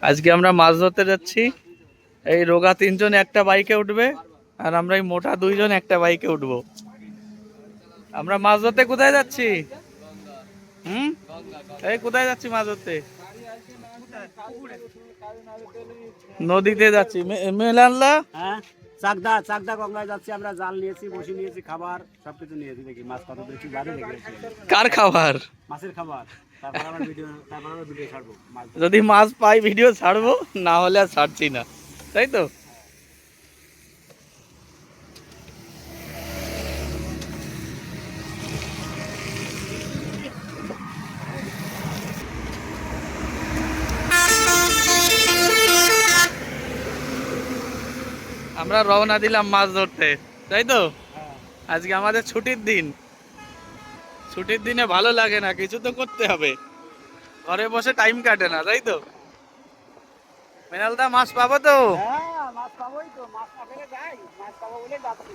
আজকে আমরা মাছ ধরতে যাচ্ছি। এই রোগা তিনজন একটা বাইকে উঠবে, আর আমরা এই মোটা দুইজন একটা বাইকে উঠবো। আমরা মাছ ধরতে কোথায় যাচ্ছি? হুম, এই কোথায় যাচ্ছি মাছ ধরতে? নদীতে যাচ্ছি। মেলাল্লা হ্যাঁ, চাকদা চাকদা গঙ্গায় যাচ্ছি আমরা। জাল নিয়েছি, বসি নিয়েছি, খাবার সবকিছু নিয়েছি। দেখি মাছ কত দেখছি, বাড়ি দেখেছি কার খাবার? মাছের খাবার। তারপর আবার ভিডিও ছাড়বো মাছ ধরে। যদি মাছ পাই ভিডিও ছাড়বো, না হলে আর ছাড়ছি না, তাই তো। আমরা রওনা দিলাম মাছ ধরতে, তাই তো। হ্যাঁ, আজকে আমাদের ছুটির দিন। ছুটির দিনে ভালো লাগে না, কিছু তো করতে হবে। ঘরে বসে টাইম কাটে না, তাই তো। মেনালদা মাছ পাবো তো? হ্যাঁ, মাছ পাবোই তো। মাছ না পেলে যাই, মাছ পাবো বলে যাচ্ছি।